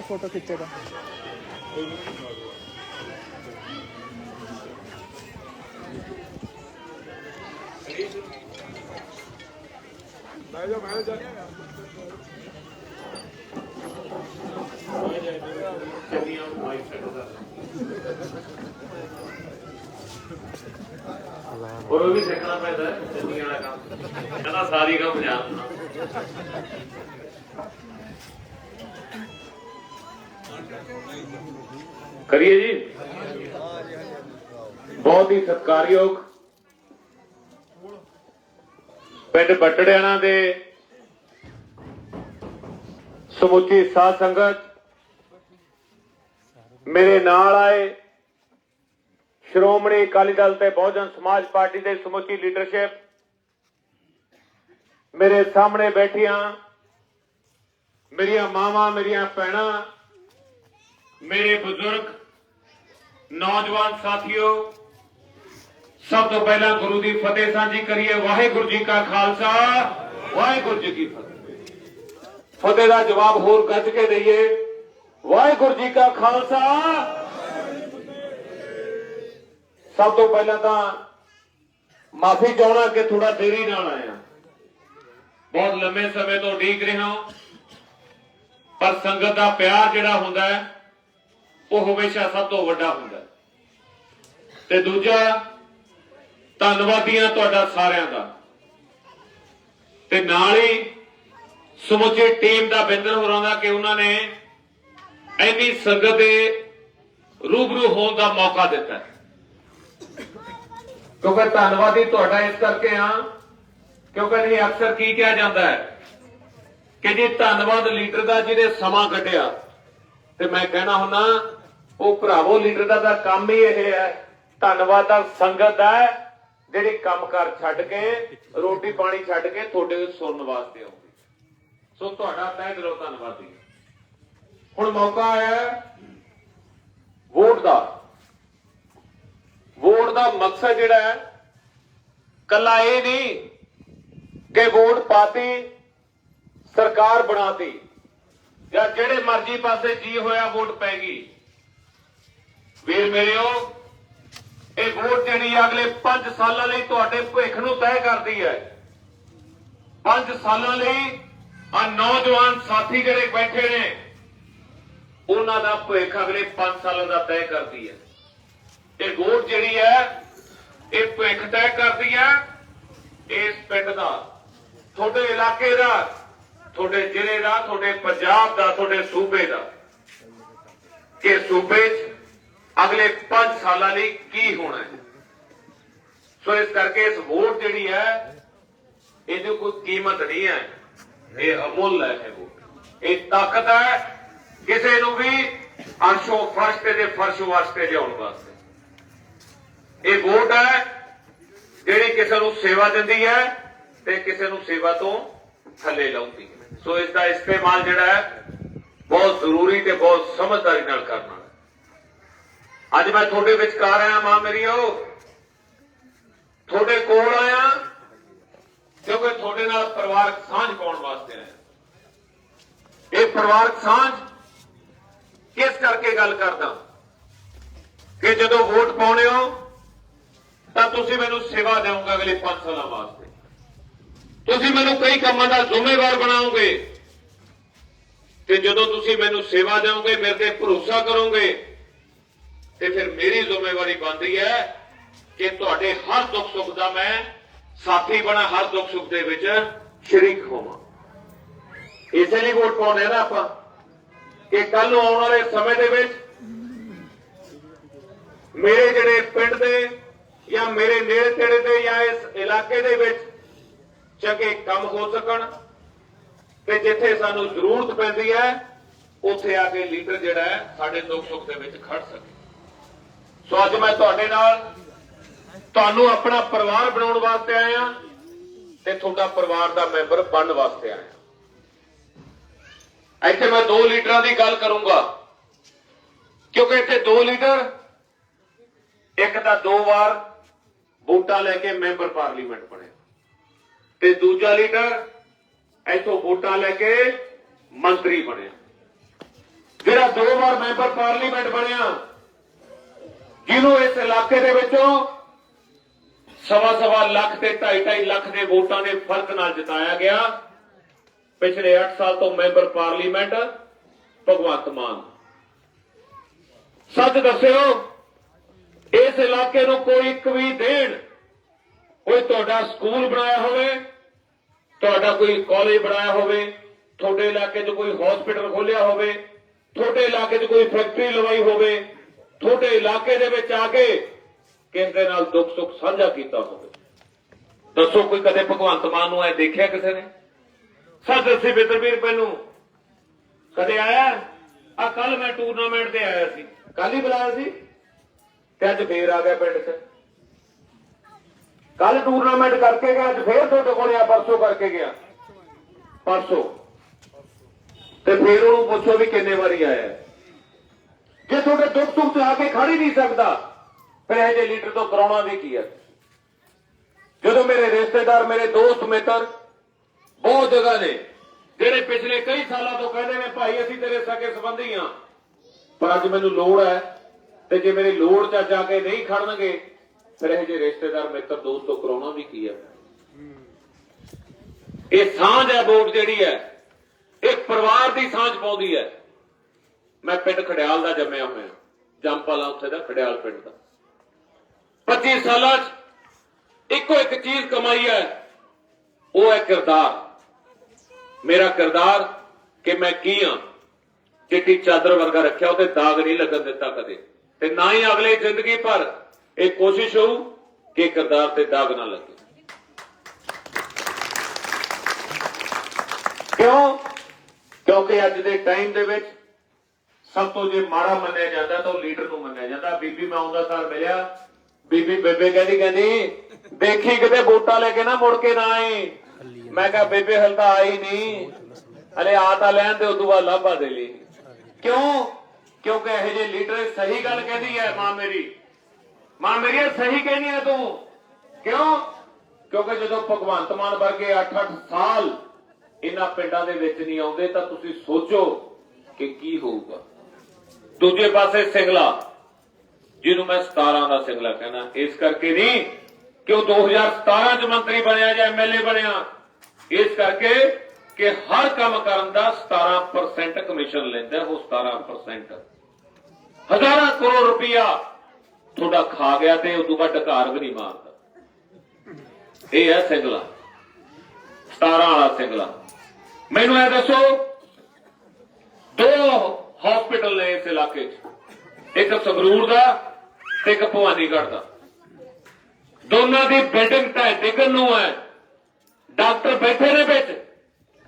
Photo खिंचे तो और वो भी सीखना पैदा है जिंदगी वाला काम कहना सारी काम जानना करिए जी। बहुत ही सत्कारयोग पिंड बटड़ियाना दे समुची साध संगत मेरे नाल आए श्रोमणी अकाली दल ते बहुजन समाज पार्टी दे समुची लीडरशिप मेरे सामने बैठियां मेरिया मावां मेरिया भैणां मेरे बुजुर्ग नौजवान साथियों सब तो पहला गुरु की फतेह सांझी करिए। वाहिगुरु जी का खालसा वाहिगुरु जी की फतेह। फतेह का जवाब होर गज के दईए वाहिगुरु जी का खालसा। सब तो पहला तो माफी चाहना कि थोड़ा देरी नाल आया, बहुत लंबे समय तो उਡੀਕ रहा हूं, पर संगत का प्यार जिहड़ा हुंदा है वो हमेशा सब तो वड्डा हुंदा है। ते दूजा धन्नवादियां तुहाडा सारियां दा ते नाल ही समुची टीम दा बिंदर होरां दा कि उन्होंने इन्नी संगत दे रूबरू होने का मौका दिता है। क्योंकि धन्नवादी तुहाडा इस करके हाँ क्योंकि नहीं अक्सर की कहा जाता है कि जी धन्नवाद लीडर का जिहने समा कढिया, ते मैं कहना हुन्ना वो भरावो लीडर का काम ही यह है। धन्नवाद संगत है जिहड़ी काम कर छड्ड के रोटी पानी छड्ड के तुहाडे सुनने वास्ते आउंदी। सो तुहाडा तहे दिलों धन्नवादी। हुण मौका आया वोट का। वोट का मकसद जिहड़ा है कला ये नहीं कि वोट पाती सरकार बनाती या जेड़े मर्जी पासे जी होया वोट पैगी। वीर मेरियो ये वोट जिहड़ी अगले 5 सालों लई तुहाडे भविख नूं तय करदी है। 5 सालों लई आ नौजवान साथी जिहड़े बैठे ने उन्हां दा भविख अगले 5 सालों का तय करदी है। ये वोट जिहड़ी है ये भविख तय करदी है इस पिंड दा, तुहाडे इलाके दा, तुहाडे जिले दा, तुहाडे पंजाब दा, तुहाडे सूबे दा कि सूबे च अगले 5 साल लई की होना है। सो इस करके इस वोट जिहड़ी है इहदी कोई कीमत नहीं है, ये अमुल है। वोट ये ताकत है किसी नूं भी अर्शों फर्श ते फर्श वास्ते लियाउण वास्ते। ये वोट है जिहड़ी किसी नूं सेवा दिंदी है ते किसी नूं सेवा तो थले लाउंदी है। सो इसका इस्तेमाल जिहड़ा है बहुत जरूरी ते बहुत समझदारी नाल करना। अज मैं थोड़े विचकार आया मां मेरियो, थोड़े कोल आया क्योंकि थोड़े नाल परिवारक सांझ पाउण वास्ते आया। ये परिवारक सांझ किस करके गल करदा कि जदों वोट पाउणे हो तां तुसीं मैनूं सेवा देओगे अगले 5 साल वास्ते, तुसीं मैनूं कई कामां दा जिम्मेवार बनाओगे ते जदों तुसीं मैनूं सेवा देओगे मेरे ते भरोसा करोगे ते फिर मेरी जिम्मेवारी बनती है कि तुहाडे हर दुख सुख का मैं साथी बना, हर दुख सुख दे विच शरीक होवां। इसलिए वोट पाउने ना आपां कि कल नूं आउण वाले समय दे विच मेरे जिहड़े पिंड दे या मेरे नेड़े तेड़े दे या इस इलाके दे विच चंगे काम हो सकण ते जिथे सानूं जरूरत पैंदी है उत्थे आके लीडर जिहड़ा है साडे दुख सुख दे विच खड़ सके। सो अज मैं तुहाडे नाल तुहानूं अपना परिवार बनाउण वास्ते आया ते तुहाडा परिवार दा मैंबर बनन वास्ते आया। इत्थे मैं 2 लीडरां दी गल करूंगा क्योंकि इत्थे 2 लीडर एक तां 2 वार वोटां लैके मैंबर पार्लीमेंट बने ते दूजा लीडर इथों वोटां लैके मंत्री बने। ਜਿਹੜਾ 2 ਵਾਰ ਮੈਂਬਰ ਪਾਰਲੀਮੈਂਟ ਬਣਿਆ, ਜਿਹਨੂੰ ਇਸ ਇਲਾਕੇ ਦੇ ਵਿੱਚੋਂ 1.25 ਲੱਖ ਤੇ 2.5 ਲੱਖ ਦੇ ਵੋਟਾਂ ਦੇ ਫਰਕ ਨਾਲ ਜਿਤਾਇਆ ਗਿਆ। ਪਿਛਲੇ 8 ਸਾਲ ਤੋਂ ਮੈਂਬਰ ਪਾਰਲੀਮੈਂਟ ਭਗਵੰਤ ਮਾਨ। ਸੱਚ ਦੱਸਿਓ, ਇਸ ਇਲਾਕੇ ਨੂੰ ਕੋਈ ਇੱਕ ਵੀ ਦੇਣ, ਕੋਈ ਤੁਹਾਡਾ ਸਕੂਲ ਬਣਾਇਆ ਹੋਵੇ, ਤੁਹਾਡਾ ਕੋਈ ਕਾਲਜ ਬਣਾਇਆ ਹੋਵੇ, ਤੁਹਾਡੇ ਇਲਾਕੇ 'ਚ ਕੋਈ ਹਸਪੀਟਲ ਖੋਲਿਆ ਹੋਵੇ, ਤੁਹਾਡੇ ਇਲਾਕੇ 'ਚ ਕੋਈ ਫੈਕਟਰੀ ਲਵਾਈ ਹੋਵੇ, ਤੁਹਾਡੇ ਇਲਾਕੇ ਦੇ ਵਿੱਚ ਆ ਕੇ ਕਿਸੇ ਦੇ ਨਾਲ ਦੁੱਖ ਸੁੱਖ ਸਾਂਝਾ ਕੀਤਾ ਹੋਵੇ, ਦੱਸੋ ਕੋਈ ਕਦੇ ਭਗਵੰਤ ਮਾਨ ਨੂੰ ਇਹ ਦੇਖਿਆ ਕਿਸੇ ਨੇ? ਸੱਚ ਦੱਸੀ ਬਿੱਤਰਵੀਰ, ਮੈਨੂੰ ਕਦੇ ਆਇਆ? ਆ ਕੱਲ ਮੈਂ ਟੂਰਨਾਮੈਂਟ ਤੇ ਆਇਆ ਸੀ, ਕੱਲ ਹੀ ਬੁਲਾਇਆ ਸੀ ਤੇ ਅੱਜ ਫੇਰ ਆ ਗਿਆ ਪਿੰਡ 'ਚ। ਕੱਲ ਟੂਰਨਾਮੈਂਟ ਕਰਕੇ ਗਿਆ, ਅੱਜ ਫੇਰ ਤੁਹਾਡੇ ਕੋਲ ਆ, ਪਰਸੋਂ ਕਰਕੇ ਗਿਆ, ਪਰਸੋਂ। ਤੇ ਫੇਰ ਉਹਨੂੰ ਪੁੱਛੋ ਵੀ ਕਿੰਨੇ ਵਾਰੀ ਆਇਆ। ਜੇ ਤੁਹਾਡੇ ਦੁੱਖ ਸੁੱਖ 'ਚ ਆ ਕੇ ਖੜ ਹੀ ਨਹੀਂ ਸਕਦਾ, ਫਿਰ ਇਹ ਜਿਹੇ ਲੀਡਰ ਤੋਂ ਕਰਾਉਣਾ ਵੀ ਕੀ ਹੈ? ਜਦੋਂ ਮੇਰੇ ਰਿਸ਼ਤੇਦਾਰ, ਮੇਰੇ ਦੋਸਤ ਮਿੱਤਰ ਬਹੁਤ ਜਗ੍ਹਾ ਨੇ ਜਿਹੜੇ ਪਿਛਲੇ ਕਈ ਸਾਲਾਂ ਤੋਂ ਕਹਿੰਦੇ ਨੇ ਭਾਈ ਅਸੀਂ ਤੇਰੇ ਸਕੇ ਸੰਬੰਧੀ ਆ, ਪਰ ਅੱਜ ਮੈਨੂੰ ਲੋੜ ਹੈ, ਤੇ ਜੇ ਮੇਰੀ ਲੋੜ 'ਚ ਜਾ ਕੇ ਨਹੀਂ ਖੜਨਗੇ, ਫਿਰ ਇਹ ਜਿਹੇ ਰਿਸ਼ਤੇਦਾਰ ਮਿੱਤਰ ਦੋਸਤ ਤੋਂ ਕਰਾਉਣਾ ਵੀ ਕੀ ਹੈ? ਇਹ ਸਾਂਝ ਹੈ, ਵੋਟ ਜਿਹੜੀ ਹੈ ਇਹ ਪਰਿਵਾਰ ਦੀ ਸਾਂਝ ਪਾਉਂਦੀ ਹੈ। ਮੈਂ ਪਿੰਡ ਖੜਿਆਲ ਦਾ ਜੰਮਿਆ ਹੋਇਆ, ਜੰਮਪਾਲਾ ਉੱਥੇ ਦਾ, ਖੜਿਆਲ ਪਿੰਡ ਦਾ। 25 ਸਾਲਾਂ 'ਚ ਇੱਕੋ ਇੱਕ ਚੀਜ਼ ਕਮਾਈ ਹੈ, ਉਹ ਹੈ ਕਿਰਦਾਰ। ਮੇਰਾ ਕਿਰਦਾਰ ਕਿ ਮੈਂ ਕੀ ਹਾਂ, ਚਿੱਟੀ ਚਾਦਰ ਵਰਗਾ ਰੱਖਿਆ, ਉਹਤੇ ਦਾਗ ਨਹੀਂ ਲੱਗਣ ਦਿੱਤਾ ਕਦੇ, ਤੇ ਨਾ ਹੀ ਅਗਲੇ ਜ਼ਿੰਦਗੀ ਭਰ ਇਹ ਕੋਸ਼ਿਸ਼ ਹੋਊ ਕਿ ਕਿਰਦਾਰ ਤੇ ਦਾਗ ਨਾ ਲੱਗੇ। ਕਿਉਂ? ਕਿਉਂਕਿ ਅੱਜ ਦੇ ਟਾਈਮ ਦੇ ਵਿੱਚ ਸਭ ਤੋਂ ਜੇ ਮਾੜਾ ਮੰਨਿਆ ਜਾਂਦਾ ਤਾਂ ਉਹ ਲੀਡਰ ਨੂੰ ਮੰਨਿਆ ਜਾਂਦਾ। ਬੀਬੀ ਮੈਂ ਆਉਂਦਾ ਸਾਲ ਮਿਲਿਆ, ਬੀਬੀ ਬੇਬੇ ਕਹਿੰਦੀ ਦੇਖੀ ਕਿਤੇ ਵੋਟਾਂ ਲੈ ਕੇ ਨਾ ਮੁੜ ਕੇ ਨਾ ਆਈ। ਮੈਂ ਕਿਹਾ ਬੇਬੇ ਹਲ ਤਾਂ ਆਈ ਨਹੀਂ, ਹਲੇ ਆ ਤਾਂ ਲੈਣ ਦੇ, ਉਦੋਂ ਬਾਅਦ ਲਾਭਾ ਦੇ ਲਈ। ਕਿਉਂ? ਕਿਉਂਕਿ ਇਹੋ ਜਿਹੇ ਲੀਡਰ ਸਹੀ ਗੱਲ ਕਹਿੰਦੀ ਹੈ। ਮਾਂ ਮੇਰੀ ਸਹੀ ਕਹਿੰਦੀ ਹੈ ਤੂੰ। ਕਿਉਂ? ਕਿਉਂਕਿ ਜਦੋਂ ਭਗਵੰਤ ਮਾਨ ਵਰਗੇ 8-8 ਸਾਲ ਇਹਨਾਂ ਪਿੰਡਾਂ ਦੇ ਵਿੱਚ ਨਹੀਂ ਆਉਂਦੇ ਤਾਂ ਤੁਸੀਂ ਸੋਚੋ ਕਿ ਕੀ ਹੋਊਗਾ। ਦੂਜੇ ਪਾਸੇ ਸਿੰਗਲਾ, ਜਿਹਨੂੰ ਮੈਂ 17 ਦਾ ਸਿੰਗਲਾ ਕਹਿਣਾ, ਇਸ ਕਰਕੇ ਨਹੀਂ ਕਿ ਉਹ 2017 ਚ ਮੰਤਰੀ ਬਣਿਆ ਜਾਂ ਐਮਐਲਏ ਬਣਿਆ, ਇਸ ਕਰਕੇ ਕਿ ਹਰ ਕੰਮ ਕਰਨ ਦਾ 17% ਕਮਿਸ਼ਨ ਲੈਂਦਾ। ਉਹ 17% ਹਜ਼ਾਰਾਂ ਕਰੋੜ ਰੁਪਇਆ ਤੁਹਾਡਾ ਖਾ ਗਿਆ ਤੇ ਉਦੋਂ ਬਾਅਦ ਢਕਾਰ ਵੀ ਨਹੀਂ ਮਾਰਦਾ। ਇਹ ਹੈ ਸਿੰਗਲਾ, 17 ਵਾਲਾ ਸਿੰਗਲਾ। ਮੈਨੂੰ ਇਹ ਦੱਸੋ, 2 ਹਸਪੀਟਲ ਨੇ ਇਸ ਇਲਾਕੇ 'ਚ, ਇੱਕ ਸੰਗਰੂਰ ਦਾ ਤੇ ਇੱਕ ਭਵਾਨੀਗੜ੍ਹ ਦਾ। ਦੋਨਾਂ ਦੀ ਬਿਲਡਿੰਗ ਢਹਿ ਡਿੱਗਣ ਨੂੰ ਹੈ, ਡਾਕਟਰ ਬੈਠੇ ਨੇ ਵਿੱਚ,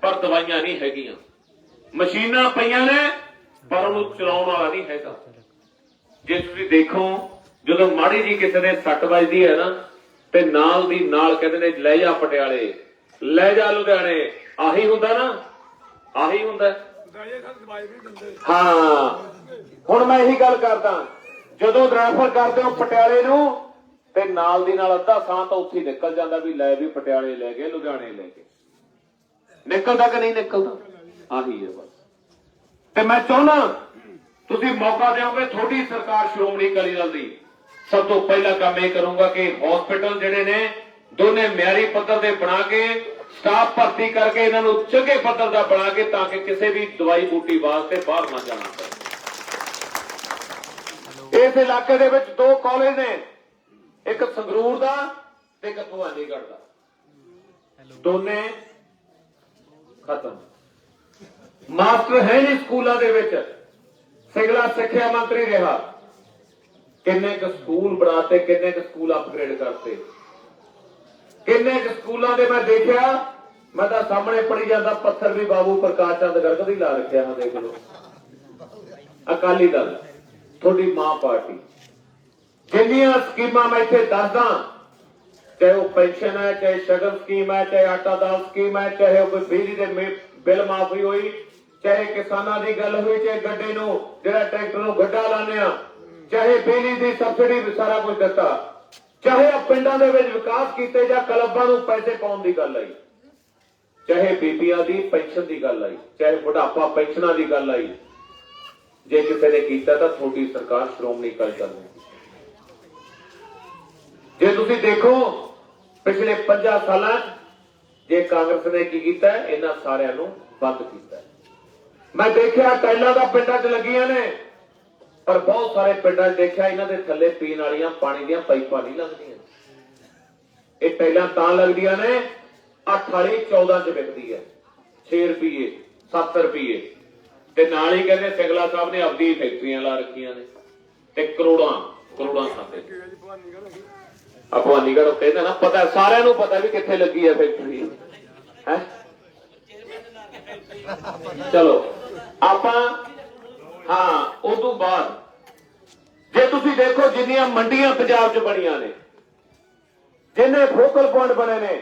ਪਰ ਦਵਾਈਆਂ ਨਹੀਂ ਹੈਗੀਆਂ। ਮਸ਼ੀਨਾਂ ਪਈਆਂ ਨੇ ਪਰ ਉਹਨੂੰ ਚਲਾਉਣ ਵਾਲਾ ਨਹੀਂ ਹੈਗਾ। ਜੇ ਤੁਸੀਂ ਦੇਖੋ, ਜਦੋਂ ਮਾੜੀ ਜੀ ਕਿਸੇ ਦੇ ਸੱਟ ਵੱਜਦੀ ਹੈ ਨਾ, ਤੇ ਨਾਲ ਦੀ ਨਾਲ ਕਹਿੰਦੇ ਨੇ ਲੈ ਜਾ ਪਟਿਆਲੇ, ਲੈ ਜਾ ਲੁਧਿਆਣੇ। ਆਹੀ ਹੁੰਦਾ ਨਾ, ਆਹੀ ਹੁੰਦਾ। ਹਾਂ, ਹੁਣ ਮੈਂ ਇਹੀ ਗੱਲ ਕਰਦਾ, ਜਦੋਂ ਰੈਫਰ ਕਰਦੇ ਹੋ ਪਟਿਆਲੇ ਨੂੰ, ਤੇ ਨਾਲ ਦੀ ਨਾਲ ਅੱਧਾ ਸਾਹ ਤਾਂ ਉੱਥੇ ਨਿਕਲ ਜਾਂਦਾ ਵੀ ਲੈ ਵੀ ਪਟਿਆਲੇ ਲੈ ਗਏ, ਲੁਧਿਆਣੇ ਲੈ ਗਏ। ਨਿਕਲਦਾ ਕਿ ਨਹੀਂ ਨਿਕਲਦਾ? ਆਹੀ ਹੈ ਬਸ। ਤੇ ਮੈਂ ਚਾਹੁੰਦਾ ਤੁਸੀਂ ਮੌਕਾ ਦਿਓਗੇ, ਤੁਹਾਡੀ ਸਰਕਾਰ ਸ਼੍ਰੋਮਣੀ ਅਕਾਲੀ ਦਲ ਦੀ ਸਭ ਤੋਂ ਪਹਿਲਾ ਕੰਮ ਇਹ ਕਰੂੰਗਾ ਕਿ ਹਸਪੀਟਲ ਜਿਹੜੇ ਨੇ ਦੋਨੇ ਮਿਆਰੀ ਪੱਧਰ ਦੇ ਬਣਾ ਕੇ, ਸਟਾਫ ਭਰਤੀ ਕਰਕੇ, ਇਹਨਾਂ ਨੂੰ ਚੰਗੇ ਪੱਧਰ ਦਾ ਬਣਾ ਕੇ, ਤਾਂ ਕਿ ਕਿਸੇ ਵੀ ਦਵਾਈ ਬੂਟੀ ਵਾਸਤੇ ਬਾਹਰ ਨਾ ਜਾਣਾ ਪਵੇ। ਇਸ ਇਲਾਕੇ ਦੇ ਵਿੱਚ 2 ਕਾਲਜ ਨੇ, ਇੱਕ ਸੰਗਰੂਰ ਦਾ ਤੇ ਇੱਕ ਭਵਾਨੀਗੜ੍ਹ ਦਾ, ਦੋਨੇ ਖਤਮ। ਮਾਸਟਰ ਹੈ ਨਹੀਂ ਸਕੂਲਾਂ ਦੇ ਵਿੱਚ। ਸਿੰਗਲਾ ਸਿੱਖਿਆ ਮੰਤਰੀ ਰਿਹਾ, ਕਿੰਨੇ ਕੁ ਸਕੂਲ ਬਣਾਤੇ, ਕਿੰਨੇ ਕੁ ਸਕੂਲ ਅਪਗ੍ਰੇਡ ਕਰਤੇ, ਕਿੰਨੇ ਕੁ ਸਕੂਲਾਂ ਦੇ ਮੈਂ ਦੇਖਿਆ। ਮੈਂ ਤਾਂ ਸਾਹਮਣੇ ਪੜੀ ਜਾਂਦਾ, ਪੱਥਰ ਵੀ ਬਾਬੂ ਪ੍ਰਕਾਸ਼ ਚੰਦ ਗਰਗ ਦੀ ਲਾ ਰੱਖਿਆ। ਮੈਂ ਦੇਖ ਲਓ, ਅਕਾਲੀ ਦਲ ਤੁਹਾਡੀ ਮਾਂ ਪਾਰਟੀ। ਜਿੰਨੀਆਂ ਸਕੀਮਾਂ ਮੈਂ ਇੱਥੇ ਦੱਸਦਾ, ਚਾਹੇ ਉਹ ਪੈਨਸ਼ਨ ਹੈ, ਚਾਹੇ ਸ਼ਗਨ ਸਕੀਮ ਹੈ, ਚਾਹੇ ਆਟਾ ਦਾਲ ਸਕੀਮ ਹੈ, ਚਾਹੇ ਉਹ ਕੋਈ ਬਿਜਲੀ ਦੇ ਬਿੱਲ ਮਾਫੀ ਹੋਈ, ਚਾਹੇ ਕਿਸਾਨਾਂ ਦੀ ਗੱਲ ਹੋਈ, ਚਾਹੇ ਗੱਡੇ ਨੂੰ ਜਿਹੜਾ ਟਰੈਕਟਰ ਨੂੰ ਗੱਡਾ ਲਾਉਂਦੇ ਆ, ਚਾਹੇ ਬਿਜਲੀ ਦੀ ਸਬਸਿਡੀ ਵੀ ਸਾਰਾ ਕੁਝ ਦਿੱਤਾ, ਚਾਹੇ ਪਿੰਡਾਂ ਦੇ ਵਿੱਚ ਵਿਕਾਸ ਕੀਤੇ ਜਾਂ ਕਲੱਬਾਂ ਨੂੰ ਪੈਸੇ ਪਾਉਣ ਦੀ ਗੱਲ ਆਈ, ਚਾਹੇ ਬੀਬੀਆਂ ਦੀ ਪੈਨਸ਼ਨ ਦੀ ਗੱਲ ਆਈ, ਚਾਹੇ ਬੁਢਾਪਾ ਪੈਨਸ਼ਨਾਂ ਦੀ ਗੱਲ ਆਈ, जे किसी ने कीता तां थोड़ी सरकार श्रोमणी अकाली दल ने। जे तुसीं देखो पिछले 50 सालां जे कांग्रेस ने की कीता है, इन्हां सारिआं नूं बंद कीता है। मैं देखिआ टाइलां दा पिंडां 'च लगीਆਂ ने, पर बहुत सारे पिंडां 'ਚ देखिआ इन्हां दे थੱਲੇ पीण वालीਆਂ पानी दीयां पाइपां नहीं लगਦੀਆਂ। ਇਹ टाइलां तां लगਦੀਆਂ ने 8 वाली 14 'ਚ विकदी है 6 रुपये 7 रुपये ਤੇ ਨਾਲ ਹੀ ਕਹਿੰਦੇ ਸਿੰਗਲਾ ਸਾਹਿਬ ਨੇ ਆਪਦੀ ਫੈਕਟਰੀਆਂ ਲਾ ਰੱਖੀਆਂ ਨੇ ਤੇ ਕਰੋੜਾਂ ਖਾਤੇ ਭਵਾਨੀਗੜ੍ਹ ਕਹਿੰਦੇ ਨਾ ਪਤਾ ਸਾਰਿਆਂ ਨੂੰ ਪਤਾ ਵੀ ਕਿੱਥੇ ਲੱਗੀ ਹੈ ਫੈਕਟਰੀ ਹੈ। ਚਲੋ ਆਪਾਂ ਉਸ ਤੋਂ ਬਾਅਦ ਜੇ ਤੁਸੀਂ ਦੇਖੋ ਜਿੰਨੀਆਂ ਮੰਡੀਆਂ ਪੰਜਾਬ 'ਚ ਬਣੀਆਂ ਨੇ, ਜਿੰਨੇ ਫੋਕਲ ਪੁਆਇੰਟ ਬਣੇ ਨੇ,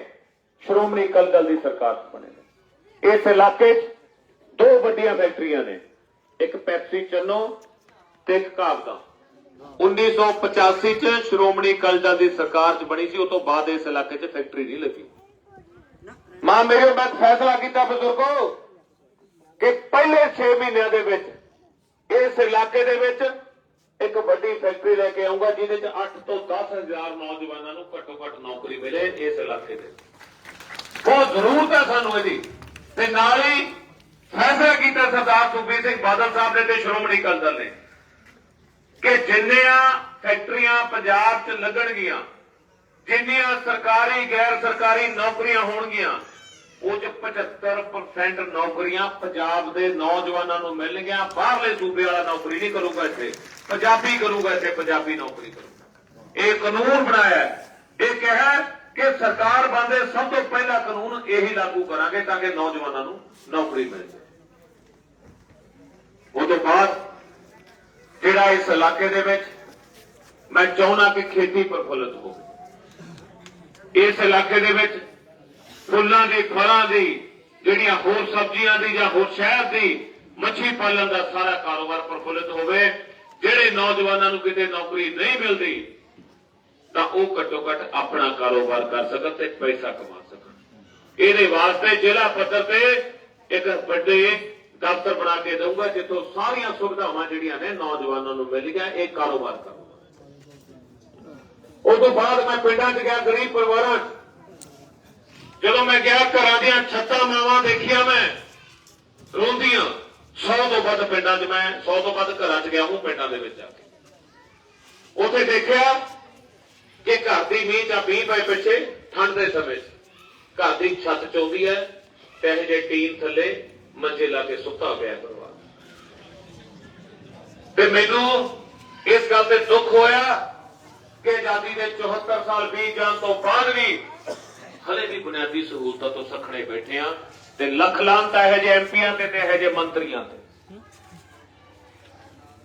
ਸ਼੍ਰੋਮਣੀ ਅਕਾਲੀ ਦਲ ਦੀ ਸਰਕਾਰ 'ਚ ਬਣੇ ਨੇ। ਇਸ ਇਲਾਕੇ 'ਚ 2 ਵੱਡੀਆਂ ਫੈਕਟਰੀਆਂ ਨੇ, ਇੱਕ ਪੈਪਸੀ ਚੰਨੋ ਤੇ ਇੱਕ ਕਾਬਦਾ। 1985 ਚ ਸ਼੍ਰੋਮਣੀ ਅਕਾਲੀ ਦਲ ਦੀ ਸਰਕਾਰ 'ਚ ਬਣੀ ਸੀ, ਉਸ ਤੋਂ ਬਾਅਦ ਇਸ ਇਲਾਕੇ 'ਚ ਫੈਕਟਰੀ ਨਹੀਂ ਲੱਗੀ। ਮਾਂ ਮੇਰੇ ਮੈਂ ਫੈਸਲਾ ਕੀਤਾ ਬਜ਼ੁਰਗੋ ਕਿ ਪਹਿਲੇ 6 ਮਹੀਨਿਆਂ ਦੇ ਵਿੱਚ ਇਸ ਇਲਾਕੇ ਦੇ ਵਿੱਚ ਇੱਕ ਵੱਡੀ ਫੈਕਟਰੀ ਲੈ ਕੇ ਆਉਂਗਾ, ਜਿਹਦੇ 'ਚ 8 ਤੋਂ 10 ਹਜ਼ਾਰ ਨੌਜਵਾਨਾਂ ਨੂੰ ਘੱਟੋ ਘੱਟ ਨੌਕਰੀ ਮਿਲੇ। ਇਸ ਇਲਾਕੇ ਦੇ ਬਹੁਤ ਜ਼ਰੂਰਤ ਹੈ ਸਾਨੂੰ ਇਹਦੀ। ਤੇ ਨਾਲ ਹੀ फैसला किया सरदार सुखबीर सिंह बादल साहब ने ते श्रोमणी अकाली दल ने कि जिन्नियां फैक्ट्रियां पंजाब च लगणगियां, जिन्नियां सरकारी गैर सरकारी नौकरियां होणगियां, वो 75% नौकरियां पंजाब के नौजवानों को मिलणगियां। बाहरले सूबे वाला नौकरी नहीं करूगा, इत्थे पंजाबी करूगा, इत्थे पंजाबी नौकरी करूगा। ये कानून बनाया, ये कहा कि सरकार बनते सब तो पहला कानून यही लागू करांगे ताकि नौजवानों को नौकरी मिल जाए। उस तो बाद जिहड़ा इस इलाके दे विच मैं चाहुंदा कि खेती प्रफुल्लित हो। इस इलाके दे विच फुल्लां दी फलां दी जिहड़ियां होर सब्जियां दी जां होर शहर दी मच्छी पालन दा सारा कारोबार प्रफुल्लित होवे। जिहड़े नौजवानों को किते नौकरी नहीं मिलती तां ओह घट्टो घट अपना कारोबार कर सकन ते पैसा कमा सकन। इहदे वास्ते जिला पद्धर ते एक वड्डे दफ्तर बना के दूंगा जिथों सारियां सुविधावां जिहड़ियां ने नौजवानों को मिल गया, एक कारोबार करूंगा। उस तो बाद मैं पिंडां 'च गया, गरीब परिवारां 'च जदों मैं गया, घरां दीयां छत्तां मावां देखियां, मैं रोंदियां। 100 तो वध पिंडां 'च मैं 100 तो वध घरां 'च गया हूं पिंडां दे विच जाके। उत्थे देखिया कि घर दी मींह चा बीह पए पिछे ठंड दे समय घर दी छत चौंदी है ते इह जे टीन थल्ले मंजे ला के सुता गया परिवार। ते मैनू इस गल ते दुख होया कि आजादी के 74 साल बीत जाने तो बाद भी हले भी बुनियादी सहूलतां तो सखणे बैठे हैं ते लख लानत है जे एमपीआं ते है जे मंत्रियां ते।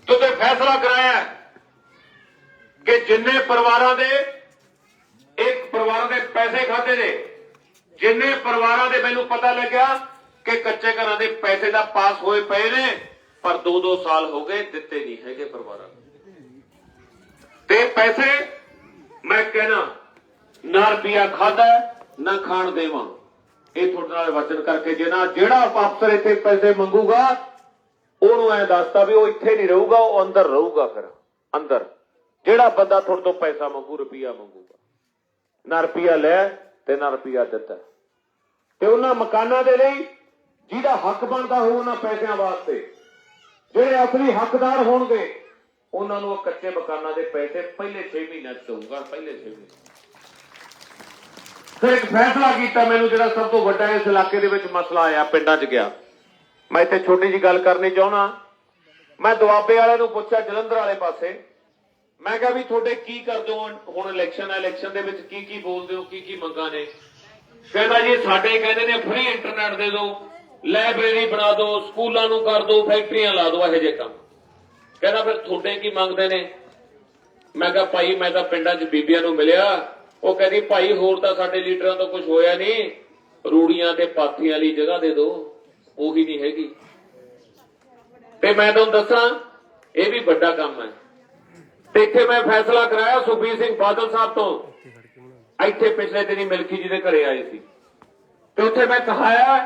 तो फैसला कराया कि जिन्ने परिवारां दे एक परिवार दे पैसे खाते ने, जिन्ने परिवारां दे मैनू पता लग्या कि कच्चे घर के पैसे का पास होए पे ने, पर 2-2 साल हो गए दिते नहीं है परिवार ते पैसे। मैं कहना ना रुपया खादा ना खाण देवां, ये थोड़े नाल वचन करके जेना जेड़ा अफसर इत्थे पैसे मंगूगा ओनू ऐ दसता भी वो इत्थे नहीं रहूगा, वो अंदर रहूगा। फिर अंदर जेड़ा बंदा थोड़े तो पैसा मंगू रुपया मंगूगा, ना रुपया लै ते ना रुपया दिता ते उन्हां मकानां दे लई जिहदा हक बनता हो उन्हां पैसों वास्ते जिहड़े असली हकदार होणगे उन्हां नूं कच्चे मकानां दे पैसे पहले 6 महीनों दूंगा। पहले 6 महीने फिर एक फैसला किया मैनूं जिहड़ा सब तो वड्डा इस इलाके दे विच मसला आया। पिंडां 'च गया मैं, इत्थे छोटी जी गल करनी चाहुंदा। मैं दुआबे वालिआं नूं पुछिआ जलंधर वाले पासे, मैं कहा भी तुहाडे की करदे हो हुण इलैक्शन है, इलैक्शन दे विच की बोलदे हो, की मंगां ने? कहंदा जी साडे कहंदे ने फ्री इंटरनेट दे दो, लाइब्रेरी बना दो, स्कूलों को कर दो, फैक्ट्रियां ला दो, यह काम। कहना फिर थोड़े की मंगते ने? मैं कहा भाई मैं तो पिंडां 'च बीबियां नूं मिलिया, वो कहती भाई होर तां साडे लीडरां तो कुछ होया नहीं, रूड़ियां ते पाथियां वाली जगह दे दो, ओही नहीं हैगी। ते मैं तुहानूं दस्सां ये भी बड़ा काम है। ते इत्थे मैं फैसला कराया सुखबीर सिंह बादल साहब तो, इत्थे पिछले दिन मिल्खी जी दे घरे आए सी ते उत्थे मैं कहाया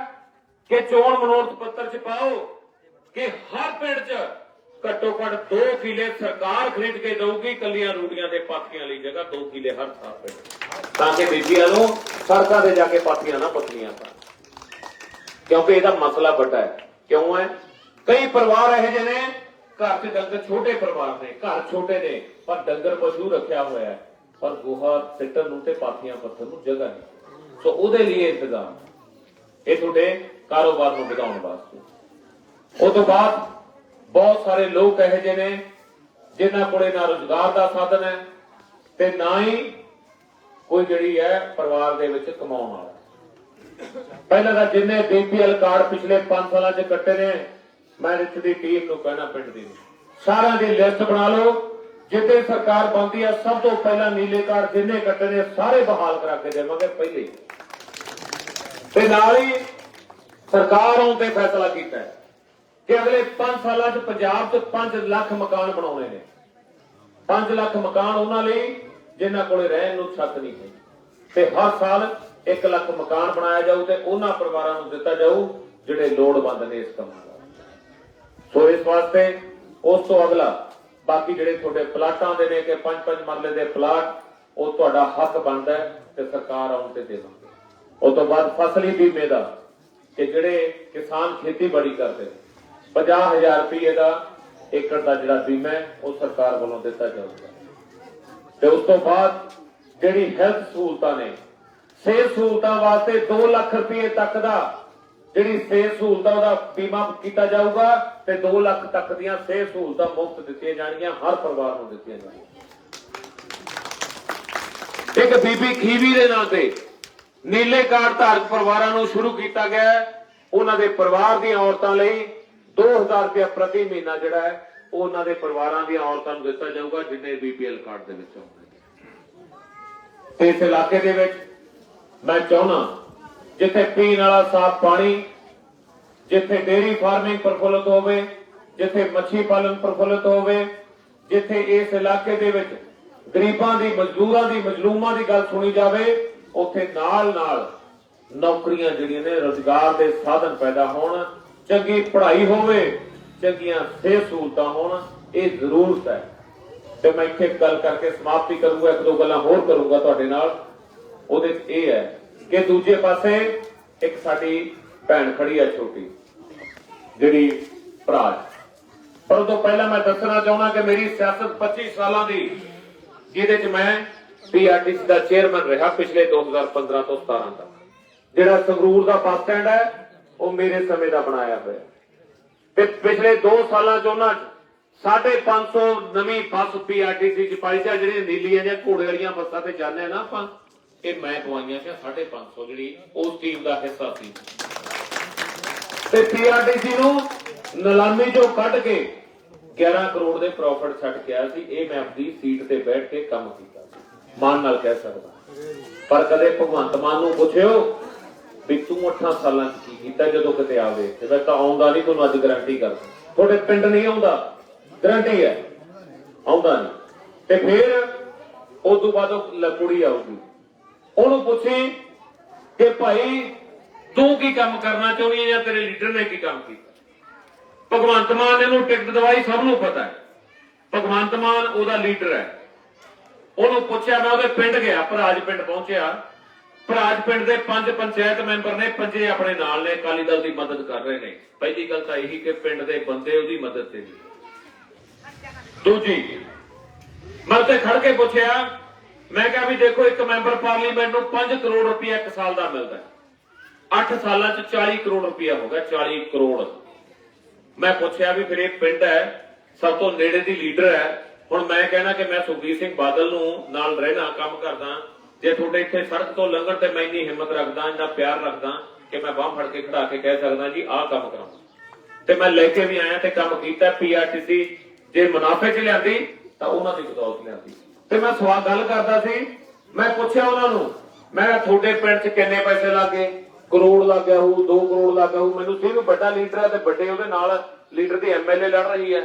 कि चोण मनोरथ पत्र च पाओ कि हर पिंड च घट्टो घट 2 किले सरकार खरीद के देगी, कलियां रूड़ियां दे पाथियां ली जगह 2 किले हर साल पे, ताकि बीबियां नूं सड़कां ते जाके पाथियां ना पत्तियां सन, क्योंकि इसदा मसला बड़ा है। क्यों है? कई परिवार इहो जिहे ने घर च डंगर, छोटे परिवार ने, घर छोटे ने पर डंगर पशु रखिया होया है, पर गोहा सिੱਟਣ ਨੂੰ ਤੇ ਪਾਥੀਆਂ पत्थर ਨੂੰ जगह नहीं, सो ਉਹਦੇ लिए इंतजाम ਇਹ ਤੁਹਾਡੇ कारोबार ਨੂੰ ਵਧਾਉਣ वास्ते। उस तो बाद बहुत सारे लोग ਇਹੋ ਜਿਹੇ ਨੇ जिन्हां कोले ना रोजगार का साधन है ते ना ही कोई जिहड़ी है परिवार दे विच कमाउण वाला। पहले तां जिन्ने BPL कार्ड पिछले 5 सालां च कट्टे ने, मैं इत्थे दी टीम नूं कहना, पिंड दी सारिਆਂ दी लिस्ट बना लो, जिद्दे सरकार बनती है सब तो पहला नीले कार्ड जिन्ने कट्टे ने सारे बहाल करा के देवांगे पहले। ते नाल ही सरकार आउण ते फैसला कीता है कि अगले 5 साल पंजाब च 5 लाख मकान बनाने ने। 5 लाख मकान उन्हां लई जिन्हां कोले रहण नूं छत नहीं है, ते हर साल 1 लाख मकान बनाया जाऊ ते उन्हां परिवारां नूं दित्ता जाऊ जिहड़े लोड़वंद ने इस काम दा। सो इस वास्ते उस तो अगला बाकी जिहड़े तुहाडे प्लाटां दे ने कि 5-5 मरले दे प्लाट, वो तुहाडा हक बनदा है ते सरकार आउण ते देवांगे। उस तो बाद फसली बीमे दा कि जिहड़े किसान खेतीबाड़ी करदे 50,000 रुपये का एकड़ का जिहड़ा बीमा है वो सरकार वालों दिता जाऊगा। ते उस तो बाद जिहड़ी हैल्थ सहूलतां ने, सेहत सहूलतां वास्ते 2 लाख रुपये तक का जिहड़ी सेहत सहूलतां दा बीमा कीता जाऊगा ते 2 लाख तक दीयां सेहत सहूलतां मुफ्त दित्तियां जाणगीआं, हर परिवार नूं दित्तियां जाणगीआं। एक बीबी खीवी दे नां ते नीले कार्ड धारक परिवारां नूं शुरू कीता गया है। उन्हां दे परिवार दीयां औरतां लई 2000 रुपया प्रति महीना जिहड़ा है उन्हां दे परिवारां दीयां औरतां नूं दित्ता जाऊगा जिन्ने BPL कार्ड दे विच आउंदे। ते इस इलाके दे विच मैं चाहुंदा जिथे पीण वाला साफ पानी, जिथे डेयरी फार्मिंग प्रफुल्लित होवे, जिथे मच्छी पालन प्रफुल्लित होवे, जिथे इस इलाके दे विच गरीबां दी, मजदूरां दी, मजलूमां दी गल सुनी जावे, उत्थे नाल नाल नौकरियां जिहड़ियां ने, रोजगार दे साधन पैदा होण, चंगी पढ़ाई होवे, चंगियां सेहत सहूलतां होण, ये जरूरत है। ते मैं इत्थे गल करके समाप्ति करूंगा, 1-2 गल्लां होर करूंगा तुहाडे नाल। ਉਹਦੇ ਚ ਇਹ है कि दूजे पासे एक साडी भैन खड़ी है छोटी जिहड़ी भराज, पर उस तो पहला मैं दसना चाहना कि मेरी सियासत 25 सालां दी, जिहदे च मैं PRTC का चेयरमैन रहा पिछले 2015 तो 17 तक। जिहड़ा संगरूर का बस स्टैंड है वो मेरे समय का बनाया हुआ, ते पिछले 2 सालां च उन्हां 550 नवीं बस PRTC च पाई जा, जिहड़ियां नीलियां जिहां घोड़े वालियां बसां ते जाने ना आपां, ਇਹ ਮੈਂ ਪਵਾਈਆਂ ਸੀ 550 ਜਿਹੜੀ ਉਸ ਟੀਮ ਦਾ ਹਿੱਸਾ ਸੀ। ਤੇ PRTC ਨੂੰ ਨਿਲਾਮੀ ਚੋਂ ਕੱਢ ਕੇ 11 ਕਰੋੜ ਦੇ ਪ੍ਰੋਫਿਟ ਛੱਡ ਕੇ ਆਇਆ ਸੀ। ਇਹ ਮੈਂ ਆਪਣੀ ਸੀਟ ਤੇ ਬੈਠ ਕੇ ਕੰਮ ਕੀਤਾ ਸੀ, ਮਾਨ ਨਾਲ ਕਹਿ ਸਕਦਾ। ਪਰ ਕਦੇ ਭਗਵੰਤ ਮਾਨ ਨੂੰ ਪੁੱਛਿਓ ਵੀ ਤੂੰ 8 ਸਾਲਾਂ ਚ ਕੀ ਕੀਤਾ, ਜਦੋਂ ਕਿਤੇ ਆਵੇ ਤੇ ਮੈਂ ਤਾਂ ਆਉਂਦਾ ਨਹੀਂ, ਤੁਹਾਨੂੰ ਅੱਜ ਗਾਰੰਟੀ ਕਰਦਾ ਤੁਹਾਡੇ ਪਿੰਡ ਨਹੀਂ ਆਉਂਦਾ, ਗਾਰੰਟੀ ਹੈ ਆਉਂਦਾ ਨਹੀਂ। ਤੇ ਫਿਰ ਉਸ ਤੋਂ ਬਾਅਦ ਉਹ ਕੁੜੀ ਆਊਗੀ, ਉਹਨੂੰ ਪੁੱਛੀ ਕਿ ਭਾਈ ਤੂੰ ਕੀ ਕੰਮ ਕਰਨਾ ਚਾਹੁੰਦੀ ਹੈ ਜਾਂ ਤੇਰੇ ਲੀਡਰ ਨੇ ਕੀ ਕੰਮ ਕੀਤਾ। ਭਗਵੰਤ ਮਾਨ ਨੇ ਇਹਨੂੰ ਟਿਕਟ ਦਵਾਈ, ਸਭ ਨੂੰ ਪਤਾ ਹੈ ਭਗਵੰਤ ਮਾਨ ਉਹਦਾ ਲੀਡਰ ਹੈ। ਉਹਨੂੰ ਪੁੱਛਿਆ, ਮੈਂ ਉਹਦੇ ਪਿੰਡ ਗਿਆ, ਭਰਾਜ ਪਿੰਡ ਪਹੁੰਚਿਆ। ਭਰਾਜ ਪਿੰਡ ਦੇ 5 ਪੰਚਾਇਤ ਮੈਂਬਰ ਨੇ, 5 ਆਪਣੇ ਨਾਲ ਨੇ, ਅਕਾਲੀ ਦਲ ਦੀ ਮਦਦ ਕਰ ਰਹੇ ਨੇ। ਪਹਿਲੀ ਗੱਲ ਤਾਂ ਇਹੀ ਕਿ ਪਿੰਡ ਦੇ ਬੰਦੇ ਉਹਦੀ ਮਦਦ ਤੇ ਨਹੀਂ। ਦੂਜੀ, ਮੈਂ ਉੱਥੇ ਖੜ ਕੇ ਪੁੱਛਿਆ, मैं कहा भी देखो एक मैंबर पार्लीमेंट को 5 करोड़ रुपया 1 साल का मिलता है, 8 साल 40 करोड़ रुपया हो गया, 40 करोड़। मैं पूछा भी फिर ये पिंड है, सब तो नेड़े दी लीडर है, हुण मैं कहना कि मैं सुखबीर सिंह बादल नूं नाल रहना काम करदा, जे तुहाडे इत्थे सड़क तो लंघण ते मैं इन्नी हिम्मत रखदा, इन्ना प्यार रखदा कि मैं बांह फड़ के खड़ा के कह सकदा जी आह काम कराऊं, ते मैं लेके भी आया ते काम कीता। PRTC जे मुनाफे च लिआंदी तां उन्हां दी बदौलत लिआंदी। ਤੇ ਮੈਂ ਸਵਾਲ ਗੱਲ ਕਰਦਾ ਸੀ, ਮੈਂ ਪੁੱਛਿਆ ਉਹਨਾਂ ਨੂੰ, ਮੈਂ ਕਿਹਾ ਤੁਹਾਡੇ ਪਿੰਡ 'ਚ ਕਿੰਨੇ ਪੈਸੇ ਲੱਗੇ? ਕਰੋੜ ਲੱਗ ਗਿਆ ਹੋਊ, 2 ਕਰੋੜ ਲੱਗ ਗਿਆ ਹੋਊ। ਮੈਨੂੰ ਸੀ ਵੀ ਵੱਡਾ ਲੀਡਰ ਹੈ ਤੇ ਵੱਡੇ ਉਹਦੇ ਨਾਲ ਲੀਡਰ ਦੀ MLA ਲੜ ਰਹੀ ਹੈ।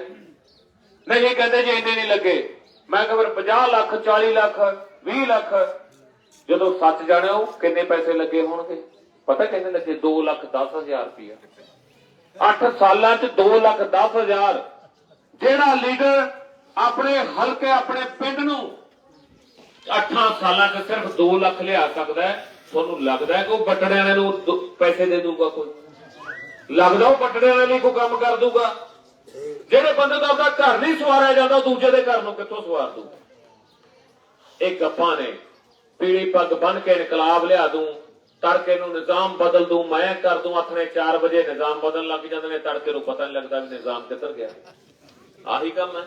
ਨਹੀਂ ਕਹਿੰਦੇ ਜੀ ਇੰਨੇ ਨਹੀਂ ਲੱਗੇ। ਮੈਂ ਕਿਹਾ ਫਿਰ 50 ਲੱਖ 40 ਲੱਖ 20 ਲੱਖ, ਜਦੋਂ ਸੱਚ ਜਾਣਿਓ ਕਿੰਨੇ ਪੈਸੇ ਲੱਗੇ ਹੋਣਗੇ? ਪਤਾ ਕਿੰਨੇ ਲੱਗੇ? 2,10,000 ਰੁਪਇਆ। 8 ਸਾਲਾਂ 'ਚ 2,10,000 ਜਿਹੜਾ ਲੀਡਰ ਆਪਣੇ ਹਲਕੇ ਆਪਣੇ ਪਿੰਡ ਨੂੰ 8 ਸਾਲਾਂ 'ਚ ਸਿਰਫ 2 ਲੱਖ ਲਿਆ ਸਕਦਾ ਹੈ, ਤੁਹਾਨੂੰ ਲੱਗਦਾ ਹੈ ਕਿ ਉਹ ਬੱਟੜੇ ਵਾਲੇ ਨੂੰ ਪੈਸੇ ਦੇ ਦੂਗਾ? ਕੋਈ ਲੱਗਦਾ ਉਹ ਬੱਟੜੇ ਵਾਲੇ ਲਈ ਕੋਈ ਕੰਮ ਕਰ ਦੂਗਾ? ਜਿਹੜੇ ਬੰਦੇ ਦਾ ਆਪਣਾ ਘਰ ਨਹੀਂ ਸਵਾਰਿਆ ਜਾਂਦਾ, ਉਹ ਦੂਜੇ ਦੇ ਘਰ ਨੂੰ ਕਿੱਥੋਂ ਸਵਾਰ ਦੂ? ਇਹ ਗੱਪਾਂ ਨੇ। ਪੀਲੀ ਪੱਗ ਬੰਨ ਕੇ ਇਨਕਲਾਬ ਲਿਆ ਦੂੰ, ਤੜਕੇ ਨੂੰ ਨਿਜ਼ਾਮ ਬਦਲ ਦੂੰ, ਮੈਂ ਕਰ ਦੂੰ, ਆਥਣੇ 4 ਵਜੇ ਨਿਜ਼ਾਮ ਬਦਲਣ ਲੱਗ ਜਾਂਦੇ ਨੇ, ਤੜਕੇ ਨੂੰ ਪਤਾ ਨਹੀਂ ਲੱਗਦਾ ਵੀ ਨਿਜ਼ਾਮ ਕਿੱਧਰ ਗਿਆ। ਆਹੀ ਕੰਮ ਹੈ।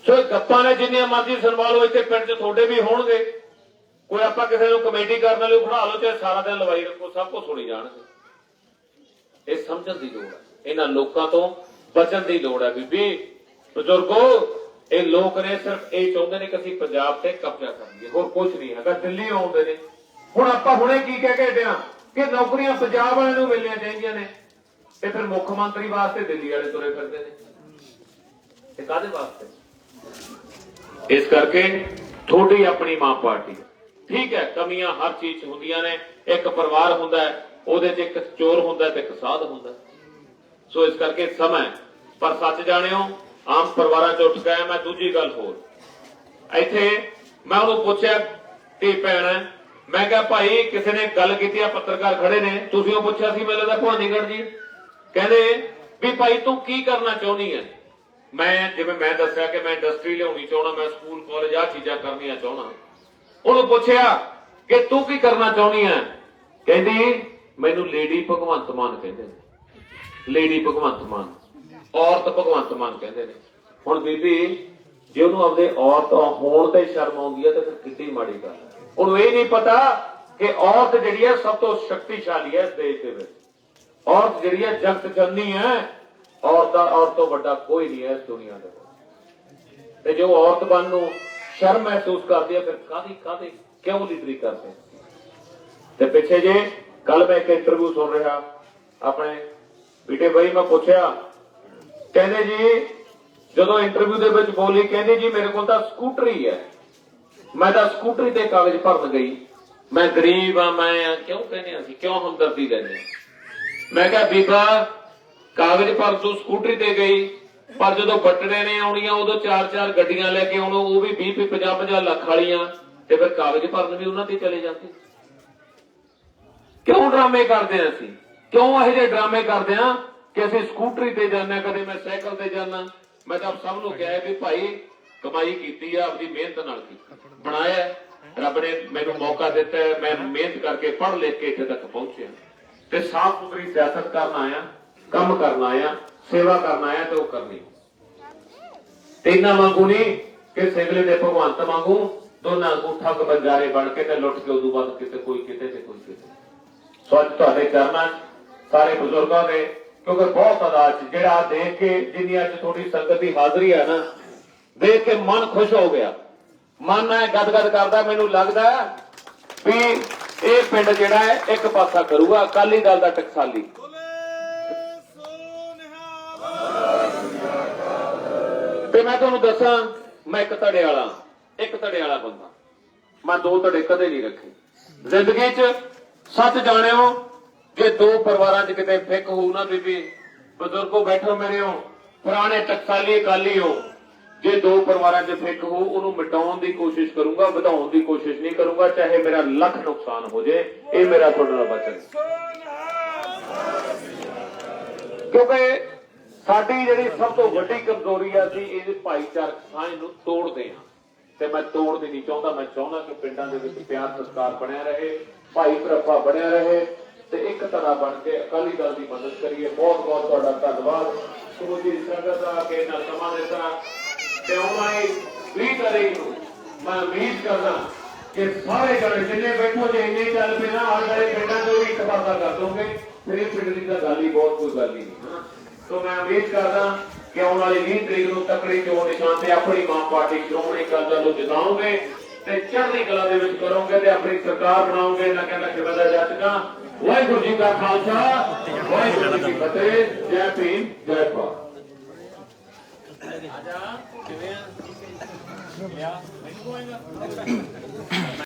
ਸੋ ਇਹ ਗੱਪਾਂ ਨੇ, ਜਿੰਨੀਆਂ ਮਰਜ਼ੀ ਸੰਭਾਲੋ। ਇੱਥੇ ਪਿੰਡ 'ਚ ਤੁਹਾਡੇ ਵੀ ਹੋਣਗੇ, ਕੋਈ ਆਪਾਂ ਕਿਸੇ ਨੂੰ ਕਮੇਟੀ ਕਰਨ ਵਾਲੇ ਬਣਾ ਲਓ, ਚਾਹੇ ਸਾਰਾ ਦਿਨ ਲਵਾਈ ਰੱਖੋ, ਸਭ ਕੁਝ ਸੁਣੀ ਜਾਣਗੇ। ਇਹ ਸਮਝਣ ਦੀ ਲੋੜ ਹੈ, ਇਹਨਾਂ ਲੋਕਾਂ ਤੋਂ ਬਚਣ ਦੀ ਲੋੜ ਹੈ। ਬੀਬੀ ਬਜ਼ੁਰਗੋ, ਇਹ ਲੋਕ ਨੇ ਸਿਰਫ ਇਹ ਚਾਹੁੰਦੇ ਨੇ ਕਿ ਅਸੀਂ ਪੰਜਾਬ ਤੇ ਕਬਜ਼ਾ ਕਰ ਲਈਏ, ਹੋਰ ਕੁਝ ਨਹੀਂ ਹੈਗਾ। ਦਿੱਲੀ ਆਉਂਦੇ ਨੇ, ਹੁਣ ਆਪਾਂ ਹੁਣੇ ਕੀ ਕਹਿ ਕੇ ਹਟਿਆ ਕਿ ਨੌਕਰੀਆਂ ਪੰਜਾਬ ਵਾਲਿਆਂ ਨੂੰ ਮਿਲਣੀਆਂ ਚਾਹੀਦੀਆਂ ਨੇ, ਤੇ ਫਿਰ ਮੁੱਖ ਮੰਤਰੀ ਵਾਸਤੇ ਦਿੱਲੀ ਵਾਲੇ ਤੁਰੇ ਫਿਰਦੇ ਨੇ। ਇਹ ਕਾਹਦੇ ਵਾਸਤੇ? ਇਸ ਕਰਕੇ ਤੁਹਾਡੀ ਆਪਣੀ ਮਾਂ ਪਾਰਟੀ ਹੈ, ਠੀਕ ਹੈ, ਕਮੀਆਂ ਹਰ ਚੀਜ਼ 'ਚ ਹੁੰਦੀਆਂ ਨੇ। ਇੱਕ ਪਰਿਵਾਰ ਹੁੰਦਾ ਹੈ, ਉਹਦੇ 'ਚ ਇੱਕ ਚੋਰ ਹੁੰਦਾ ਤੇ ਇੱਕ ਸਾਧ ਹੁੰਦਾ। ਸੋ ਇਸ ਕਰਕੇ ਸਮਾਂ, ਪਰ ਸੱਚ ਜਾਣਿਓ, ਆਮ ਪਰਿਵਾਰਾਂ 'ਚ ਉੱਠ ਗਿਆ। ਮੈਂ ਦੂਜੀ ਗੱਲ ਹੋਰ, ਇੱਥੇ ਮੈਂ ਉਹਨੂੰ ਪੁੱਛਿਆ, ਧੀ ਭੈਣ, ਮੈਂ ਕਿਹਾ ਭਾਈ ਕਿਸੇ ਨੇ ਗੱਲ ਕੀਤੀ ਆ, ਪੱਤਰਕਾਰ ਖੜੇ ਨੇ, ਤੁਸੀਂ ਉਹ ਪੁੱਛਿਆ ਸੀ ਮੈਨੂੰ ਲੱਗਦਾ ਭਵਾਨੀਗੜ੍ਹ ਜੀ, ਕਹਿੰਦੇ ਵੀ ਭਾਈ ਤੂੰ ਕੀ ਕਰਨਾ ਚਾਹੁੰਦੀ ਹੈ? ਜਿਵੇਂ ਮੈਂ ਦੱਸਿਆ ਕਿ ਮੈਂ ਇੰਡਸਟਰੀ ਲਿਆਉਣੀ ਚਾਹੁੰਦਾ, ਮੈਂ ਸਕੂਲ ਕਾਲਜ ਆਹ ਚੀਜ਼ਾਂ ਕਰਨੀਆਂ ਚਾਹੁੰਦਾ। ਉਹਨੂੰ ਪੁੱਛਿਆ ਕਿ ਤੂੰ ਕੀ ਕਰਨਾ ਚਾਹੁੰਦੀ ਹੈ? ਕਹਿੰਦੀ ਮੈਨੂੰ ਲੇਡੀ ਭਗਵੰਤ ਮਾਨ ਕਹਿੰਦੇ ਨੇ। ਲੇਡੀ ਭਗਵੰਤ ਮਾਨ, ਔਰਤ ਭਗਵੰਤ ਮਾਨ ਕਹਿੰਦੇ ਨੇ। ਹੁਣ ਬੀਬੀ ਜੇ ਉਹਨੂੰ ਆਪਦੇ ਔਰਤ ਹੋਣ ਤੇ ਸ਼ਰਮ ਆਉਂਦੀ ਹੈ ਤਾਂ ਫਿਰ ਕਿੱਡੀ ਮਾੜੀ ਗੱਲ ਹੈ। ਉਹਨੂੰ ਇਹ ਨਹੀਂ ਪਤਾ ਕਿ ਔਰਤ ਜਿਹੜੀ ਹੈ ਸਭ ਤੋਂ ਸ਼ਕਤੀਸ਼ਾਲੀ ਹੈ ਇਸ ਦੇਸ਼ ਦੇ ਵਿੱਚ। ਔਰਤ ਜਿਹੜੀ ਹੈ ਜਗਤ ਜਨਨੀ ਹੈ, ਔਰਤ ਤੋਂ ਵੱਡਾ ਕੋਈ ਨਹੀਂ ਹੈ ਇਸ ਦੁਨੀਆ ਦੇ ਵਿੱਚ। ਤੇ ਜੋ ਔਰਤ ਬਣ ਨੂੰ ਸ਼ਰਮ ਮਹਿਸੂਸ ਕਰਦੀ ਹੈ, ਫਿਰ ਕਾਹਦੀ ਕਿਉਂ ਲੀਡਰੀ ਕਰਦੇ? ਤੇ ਪਿੱਛੇ ਜੇ ਕੱਲ ਮੈਂ ਇੱਕ ਇੰਟਰਵਿਊ ਸੁਣ ਰਿਹਾ ਆਪਣੇ ਬੀਟੇ ਬਾਈ, ਮੈਂ ਪੁੱਛਿਆ, ਕਹਿੰਦੇ ਜੀ ਜਦੋਂ ਇੰਟਰਵਿਊ ਦੇ ਵਿੱਚ ਬੋਲੀ, ਕਹਿੰਦੇ ਜੀ ਮੇਰੇ ਕੋਲ ਤਾਂ ਸਕੂਟਰੀ ਹੈ, ਮੈਂ ਤਾਂ ਸਕੂਟਰੀ ਤੇ ਕਾਗਜ਼ ਭਰਨ ਗਈ, ਮੈਂ ਗਰੀਬ ਆ, ਮੈਂ ਕਿਉਂ ਕਹਿੰਦੇ ਅਸੀਂ ਕਿਉਂ ਹਮਦਰਦੀ ਲੈਂਦੇ? ਮੈਂ ਕਿਹਾ ਬੀਬਾ ਕਾਗਜ਼ ਭਰ ਤੂੰ ਸਕੂਟਰੀ ਤੇ ਗਈ, ਪਰ ਜਦੋਂ ਬੱਟੜੇ ਨੇ ਆਉਣੀਆਂ ਉਦੋਂ 4-4 ਗੱਡੀਆਂ ਲੈ ਕੇ ਆਉਣ, ਉਹ ਵੀ 20-50 ਲੱਖ ਵਾਲੀਆਂ, ਤੇ ਫਿਰ ਕਾਗਜ਼ ਭਰਨ ਵੀ ਉਹਨਾਂ ਤੇ ਚਲੇ ਜਾਂਦੇ। ਕਿਉਂ ਡਰਾਮੇ ਕਰਦੇ ਆ ਅਸੀਂ? ਕਿਉਂ ਇਹੋ ਜਿਹੇ ਡਰਾਮੇ ਕਰਦੇ ਆ ਕਿ ਅਸੀਂ ਸਕੂਟਰੀ ਤੇ ਜਾਂਦੇ, ਕਦੇ ਮੈਂ ਸਾਈਕਲ ਤੇ ਜਾਂਦਾ? ਮੈਂ ਤਾਂ ਸਭ ਨੂੰ ਕਿਹਾ ਵੀ ਭਾਈ ਕਮਾਈ ਕੀਤੀ ਆ, ਆਪਣੀ ਮਿਹਨਤ ਨਾਲ ਕੀਤੀ, ਬਣਾਇਆ, ਰੱਬ ਨੇ ਮੈਨੂੰ ਮੌਕਾ ਦਿੱਤਾ, ਮੈਂ ਮਿਹਨਤ ਕਰਕੇ ਪੜ੍ਹ ਲਿਖ ਕੇ ਇੱਥੇ ਤੱਕ ਪਹੁੰਚਿਆ, ਤੇ ਸਾਫ਼ ਸੁਥਰੀ ਸਿਆਸਤ ਕਰਨ ਆਇਆ, ਕੰਮ ਕਰਨ ਆਇਆ, ਸੇਵਾ ਕਰਨ ਆਇਆ, ਤੇ ਉਹ ਕਰਨੀ। ਤੇ ਇਹਨਾਂ ਵਾਂਗੂ ਨਹੀਂ ਕਿ ਸਿਵਲੇ ਦੇ ਭਗਵੰਤ ਵਾਂਗੂ ਦੋਨਾਂ ਅੰਗੂਠਾ ਕ ਬੰਜਾਰੇ ਬਣ ਕੇ ਤੇ ਲੁੱਟ ਕੇ ਉਦੋਂ ਬਾਅਦ ਕਿਤੇ ਕੋਈ ਕਿਤੇ ਤੇ ਕੋਈ ਕਿਤੇ। ਸੋ ਅੱਜ ਤੁਹਾਡੇ ਚਰਨਾਂ ਸਾਰੇ ਬਜ਼ੁਰਗਾਂ ਦੇ, ਕਿਉਂਕਿ ਬਹੁਤ ਆਦਾਬ ਚ ਜਿਹੜਾ ਦੇਖ ਕੇ, ਜਿੰਨੀ ਅੱਜ ਤੁਹਾਡੀ ਸੰਗਤ ਦੀ ਹਾਜ਼ਰੀ ਹੈ ਨਾ, ਦੇਖ ਕੇ ਮਨ ਖੁਸ਼ ਹੋ ਗਿਆ, ਮਨ ਐ ਗਦਗਦ ਕਰਦਾ। ਮੈਨੂੰ ਲੱਗਦਾ ਵੀ ਇਹ ਪਿੰਡ ਜਿਹੜਾ ਹੈ ਇੱਕ ਪਾਸਾ ਕਰੂਗਾ, ਅਕਾਲੀ ਦਲ ਦਾ ਟਕਸਾਲੀ। ਤੇ ਮੈਂ ਤੁਹਾਨੂੰ ਦੱਸਾਂ, ਮੈਂ ਇੱਕ ਧੜੇ ਵਾਲਾ ਬੰਦਾ, ਮੈਂ 2 ਧੜੇ ਕਦੇ ਨਹੀਂ ਰੱਖੇ ਜ਼ਿੰਦਗੀ 'ਚ। ਸੱਚ ਜਾਣਿਓ, ਜੇ 2 ਪਰਿਵਾਰਾਂ 'ਚ ਕਿਤੇ ਫਿੱਕ ਹੋਊ ਨਾ, ਬੀਬੀ ਬਜ਼ੁਰਗੋ ਬੈਠੋ ਮੇਰੇ ਹੋ, ਪੁਰਾਣੇ ਟਕਸਾਲੀ ਅਕਾਲੀ ਹੋ, ਜੇ 2 ਪਰਿਵਾਰਾਂ 'ਚ ਫਿੱਕ ਹੋਊ, ਉਹਨੂੰ ਮਿਟਾਉਣ ਦੀ ਕੋਸ਼ਿਸ਼ ਕਰੂੰਗਾ, ਵਧਾਉਣ ਦੀ ਕੋਸ਼ਿਸ਼ ਨਹੀਂ ਕਰੂੰਗਾ, ਚਾਹੇ ਮੇਰਾ ਲੱਖ ਨੁਕਸਾਨ ਹੋ ਜਾਏ। ਇਹ ਮੇਰਾ ਤੁਹਾਡੇ ਨਾਲ ਵਚਨ। ਕਿਉਂਕਿ ਸਾਡੀ ਜਿਹੜੀ ਸਭ ਤੋਂ ਵੱਡੀ ਕਮਜ਼ੋਰੀ ਹੈ, ਅਸੀਂ ਇਹ ਭਾਈਚਾਰਕ ਸਾਂਝ ਨੂੰ ਤੋੜਦੇ ਹਾਂ, ਤੇ ਮੈਂ ਤੋੜਨੀ ਨਹੀਂ ਚਾਹੁੰਦਾ। ਮੈਂ ਚਾਹੁੰਦਾ ਕਿ ਪਿੰਡਾਂ ਦੇ ਵਿੱਚ ਪਿਆਰ ਸਤਿਕਾਰ ਬਣਿਆ ਰਹੇ, ਭਾਈ ਭਰਾਵਾ ਬਣਿਆ ਰਹੇ, ਤੇ ਇੱਕ ਤਰ੍ਹਾਂ ਬਣ ਕੇ ਅਕਾਲੀ ਦਲ ਦੀ ਮਦਦ ਕਰੀਏ। ਬਹੁਤ ਬਹੁਤ ਤੁਹਾਡਾ ਧੰਨਵਾਦ ਸਮੁੱਚੀ ਸੰਗਤ ਦਾ ਕਿ ਇਹਨਾਂ ਸਮਾਂ ਦਿੱਤਾ। ਤੇ ਆਉਣ ਵਾਲੀ 20 ਤਾਰੀਖ ਨੂੰ ਮੈਂ ਉਮੀਦ ਕਰਦਾ ਕਿ ਸਾਰੇ ਜਣੇ ਜਿੰਨੇ ਬੈਠੋ, ਜੇ ਇੰਨੇ ਚੱਲ ਪਏ ਨਾ, ਆਉਣ ਵਾਲੇ ਪਿੰਡਾਂ ਤੋਂ ਵੀ ਇੱਕ ਪਾਸਾ ਕਰ ਦੋਗੇ, ਫਿਰ ਇਹ ਪਿੰਡ ਦੀ ਤਾਂ ਗੱਲ ਹੀ ਬਹੁਤ ਕੋਈ ਗੱਲ ਹੀ ਨਹੀਂ। ਸੋ ਮੈਂ ਉਮੀਦ ਕਰਦਾ ਕਿ ਆਉਣ ਵਾਲੀ 20 ਤਰੀਕ ਨੂੰ ਤਕੜੀ ਚੋਣ ਨਿਸ਼ਾਨ ਤੇ ਆਪਣੀ ਮਾਂ ਪਾਰਟੀ ਸ਼੍ਰੋਮਣੀ ਅਕਾਲੀ ਦਲ ਨੂੰ ਜਿਤਾਓਗੇ, ਤੇ ਚੜ੍ਹਦੀ ਕਲਾ ਦੇ ਵਿੱਚ ਕਰੋਗੇ, ਤੇ ਆਪਣੀ ਸਰਕਾਰ ਬਣਾਓਗੇ। ਨਾ ਕਹਿੰਦਾ ਕਿ ਬਦਾ ਜਾਤਕਾਂ। ਵਾਹਿਗੁਰੂ ਜੀ ਕਾ ਖਾਲਸਾ, ਵਾਹਿਗੁਰੂ ਜੀ ਕੀ ਫਤਿਹ। ਜੈ ਭੀਮ, ਜੈ ਭਾਰਤ।